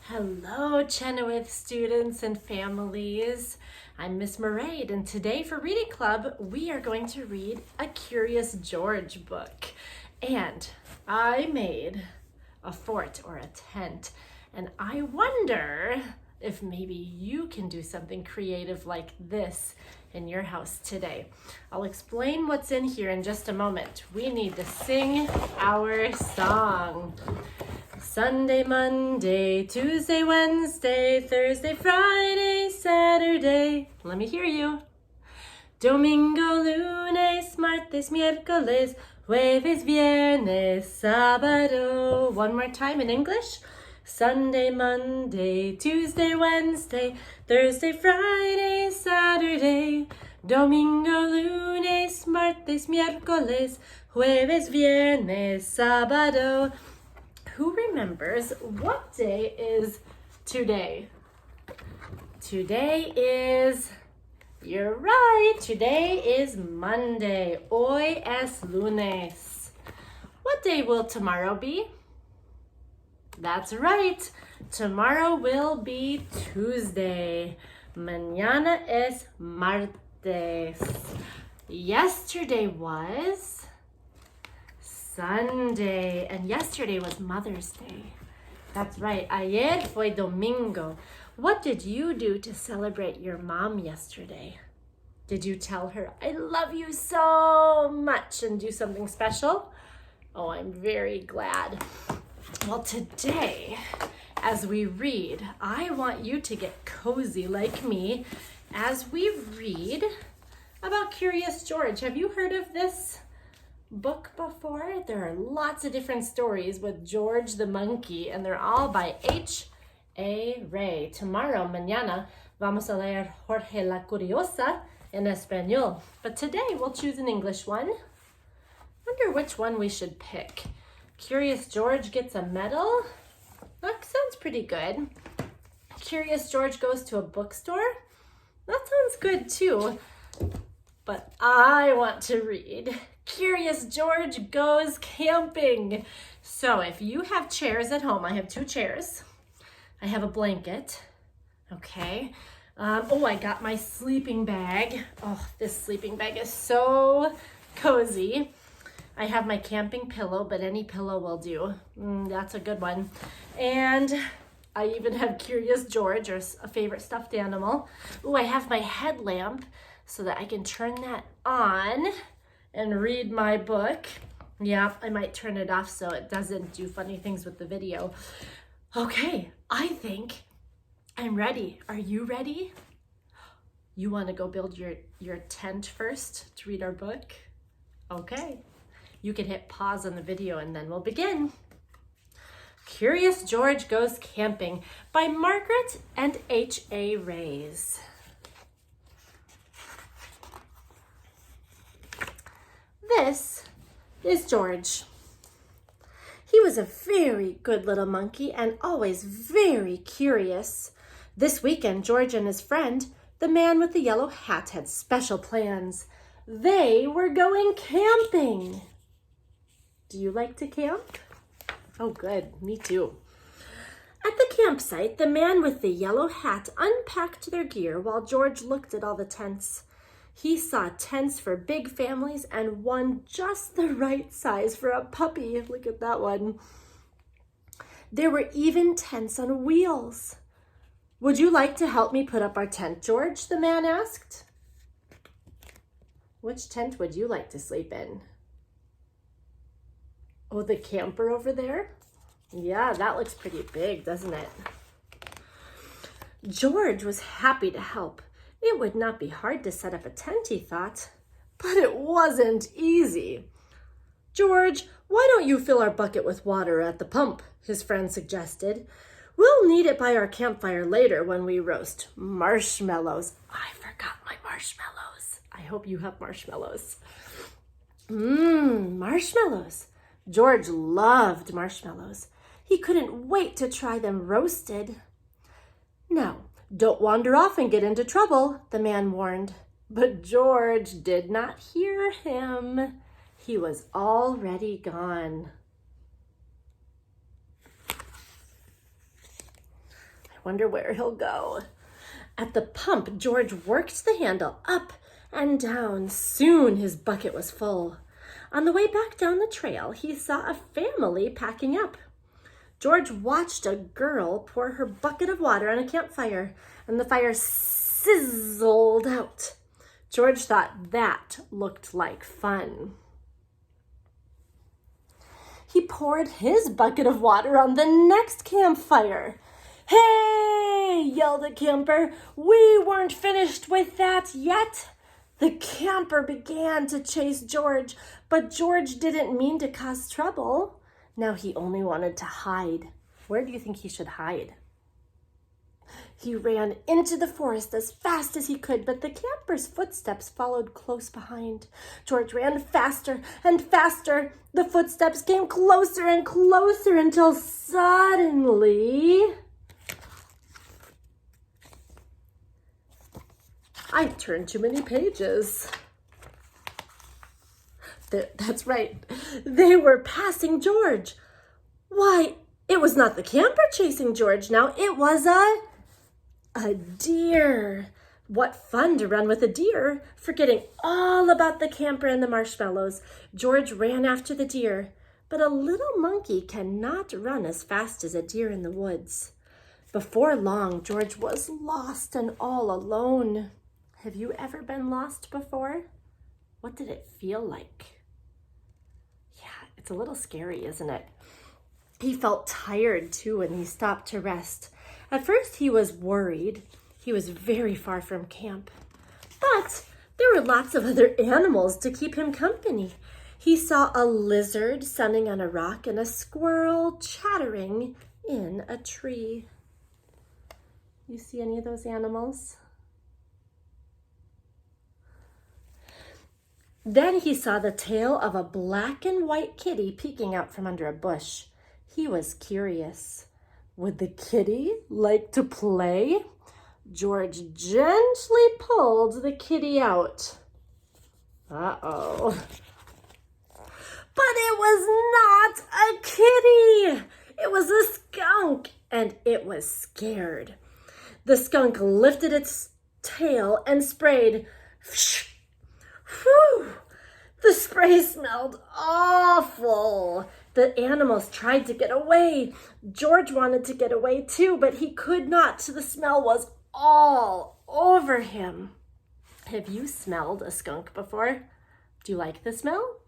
Hello, Chenoweth students and families. I'm Miss Mairead, and today for Reading Club, we are going to read a Curious George book. And I made a fort or a tent, and I wonder if maybe you can do something creative like this in your house today. I'll explain what's in here in just a moment. We need to sing our song. Sunday, Monday, Tuesday, Wednesday, Thursday, Friday, Saturday. Let me hear you. Domingo, lunes, martes, miércoles, jueves, viernes, sábado. One more time in English. Sunday, Monday, Tuesday, Wednesday, Thursday, Friday, Saturday. Domingo, lunes, martes, miércoles, jueves, viernes, sábado. Who remembers what day is today? Today is, you're right, today is Monday. Hoy es lunes. What day will tomorrow be? That's right. Tomorrow will be Tuesday. Mañana es martes. Yesterday was Sunday, and yesterday was Mother's Day. That's right, ayer fue domingo. What did you do to celebrate your mom yesterday? Did you tell her, I love you so much, and do something special? Oh, I'm very glad. Well, today, as we read, I want you to get cozy like me as we read about Curious George. Have you heard of this book before? There are lots of different stories with George the monkey, and they're all by H.A. Tomorrow, mañana, vamos a leer Jorge la Curiosa en español. But today we'll choose an English one. Wonder which one we should pick. Curious George gets a medal? That sounds pretty good. Curious George goes to a bookstore? That sounds good too. But I want to read Curious George Goes Camping. So if you have chairs at home, I have 2 chairs. I have a blanket. Okay. I got my sleeping bag. Oh, this sleeping bag is so cozy. I have my camping pillow, but any pillow will do. That's a good one. And I even have Curious George, or a favorite stuffed animal. I have my headlamp so that I can turn that on and read my book. Yeah, I might turn it off so it doesn't do funny things with the video. Okay, I think I'm ready. Are you ready? You want to go build your tent first to read our book? Okay. You can hit pause on the video and then we'll begin. Curious George Goes Camping by Margret and H.A. This is George. He was a very good little monkey and always very curious. This weekend, George and his friend, the man with the yellow hat, had special plans. They were going camping. Do you like to camp? Oh, good. Me too. At the campsite, the man with the yellow hat unpacked their gear while George looked at all the tents. He saw tents for big families and one just the right size for a puppy. Look at that one. There were even tents on wheels. Would you like to help me put up our tent, George? The man asked. Which tent would you like to sleep in? Oh, the camper over there? Yeah, that looks pretty big, doesn't it? George was happy to help. It would not be hard to set up a tent, he thought. But it wasn't easy. George, why don't you fill our bucket with water at the pump? His friend suggested. We'll need it by our campfire later when we roast marshmallows. I forgot my marshmallows. I hope you have marshmallows. Marshmallows. George loved marshmallows. He couldn't wait to try them roasted. Now, don't wander off and get into trouble, the man warned. But George did not hear him. He was already gone. Wonder where he'll go. At the pump, George worked the handle up and down. Soon his bucket was full. On the way back down the trail, he saw a family packing up. George watched a girl pour her bucket of water on a campfire, and the fire sizzled out. George thought that looked like fun. He poured his bucket of water on the next campfire. "Hey!" yelled a camper. "We weren't finished with that yet." The camper began to chase George, but George didn't mean to cause trouble. Now he only wanted to hide. Where do you think he should hide? He ran into the forest as fast as he could, but the camper's footsteps followed close behind. George ran faster and faster. The footsteps came closer and closer until suddenly... I turned too many pages. That's right. They were passing George. Why, it was not the camper chasing George now. It was a deer. What fun to run with a deer. Forgetting all about the camper and the marshmallows, George ran after the deer. But a little monkey cannot run as fast as a deer in the woods. Before long, George was lost and all alone. Have you ever been lost before? What did it feel like? Yeah, it's a little scary, isn't it? He felt tired too when he stopped to rest. At first he was worried. He was very far from camp. But there were lots of other animals to keep him company. He saw a lizard sunning on a rock and a squirrel chattering in a tree. You see any of those animals? Then he saw the tail of a black and white kitty peeking out from under a bush. He was curious. Would the kitty like to play? George gently pulled the kitty out. Uh-oh. But it was not a kitty. It was a skunk, and it was scared. The skunk lifted its tail and sprayed. Whew! The spray smelled awful. The animals tried to get away. George wanted to get away too, but he could not. The smell was all over him. Have you smelled a skunk before? Do you like the smell?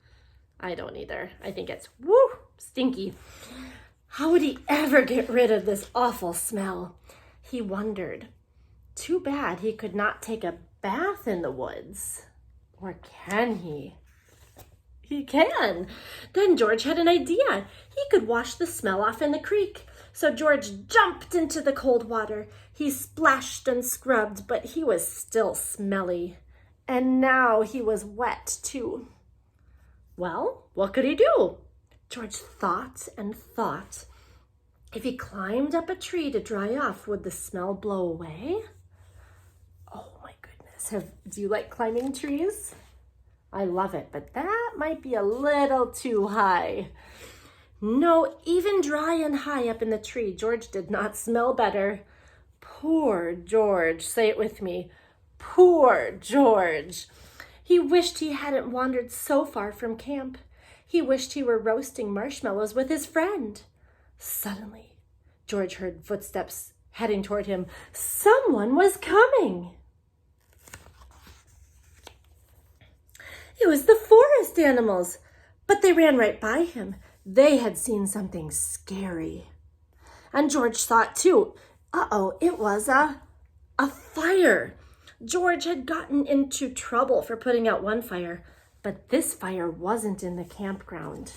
I don't either. I think it's stinky. How would he ever get rid of this awful smell? He wondered. Too bad he could not take a bath in the woods. Or can he? He can. Then George had an idea. He could wash the smell off in the creek. So George jumped into the cold water. He splashed and scrubbed, but he was still smelly. And now he was wet too. Well, what could he do? George thought and thought. If he climbed up a tree to dry off, would the smell blow away? Oh my goodness. Do you like climbing trees? I love it, but that might be a little too high. No, even dry and high up in the tree, George did not smell better. Poor George. Say it with me. Poor George. He wished he hadn't wandered so far from camp. He wished he were roasting marshmallows with his friend. Suddenly, George heard footsteps heading toward him. Someone was coming. It was the forest animals, but they ran right by him. They had seen something scary. And George thought too, it was a fire. George had gotten into trouble for putting out one fire, but this fire wasn't in the campground.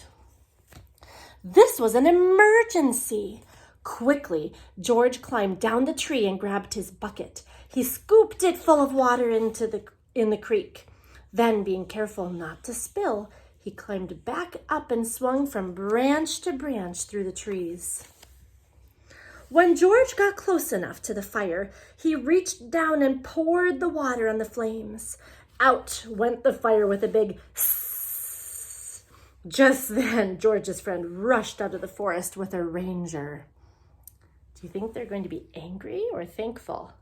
This was an emergency. Quickly, George climbed down the tree and grabbed his bucket. He scooped it full of water in the creek. Then, being careful not to spill, he climbed back up and swung from branch to branch through the trees. When George got close enough to the fire, he reached down and poured the water on the flames. Out went the fire with a big sss. Just then, George's friend rushed out of the forest with a ranger. Do you think they're going to be angry or thankful?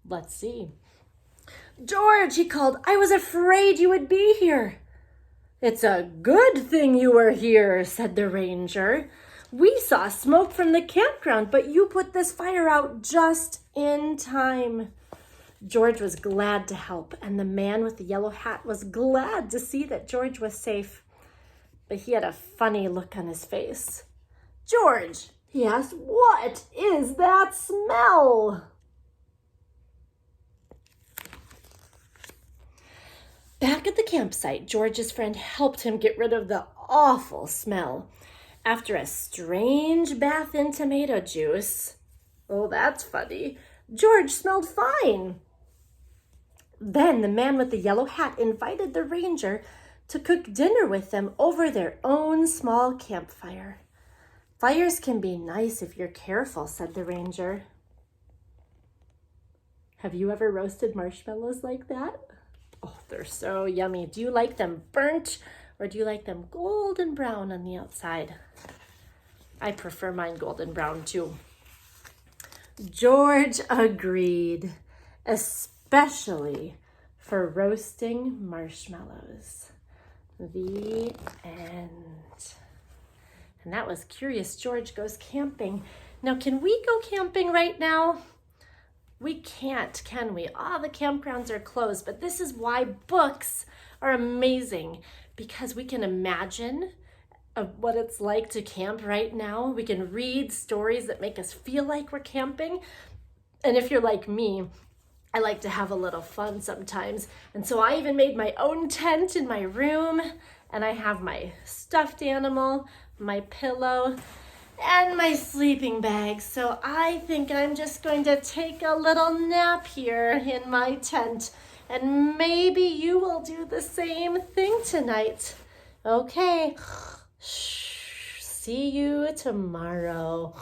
Let's see. George, he called, I was afraid you would be here. It's a good thing you were here, said the ranger. We saw smoke from the campground, but you put this fire out just in time. George was glad to help, and the man with the yellow hat was glad to see that George was safe. But he had a funny look on his face. George, he asked, what is that smell? Back at the campsite, George's friend helped him get rid of the awful smell. After a strange bath in tomato juice, oh, that's funny, George smelled fine. Then the man with the yellow hat invited the ranger to cook dinner with them over their own small campfire. Fires can be nice if you're careful, said the ranger. Have you ever roasted marshmallows like that? Oh, they're so yummy. Do you like them burnt or do you like them golden brown on the outside? I prefer mine golden brown too. George agreed, especially for roasting marshmallows. The end. And that was Curious George Goes Camping. Now, can we go camping right now? We can't, can we? All the campgrounds are closed, but this is why books are amazing, because we can imagine what it's like to camp right now. We can read stories that make us feel like we're camping. And if you're like me, I like to have a little fun sometimes. And so I even made my own tent in my room, and I have my stuffed animal, my pillow, and my sleeping bag. So I think I'm just going to take a little nap here in my tent, and maybe you will do the same thing tonight. Okay, see you tomorrow.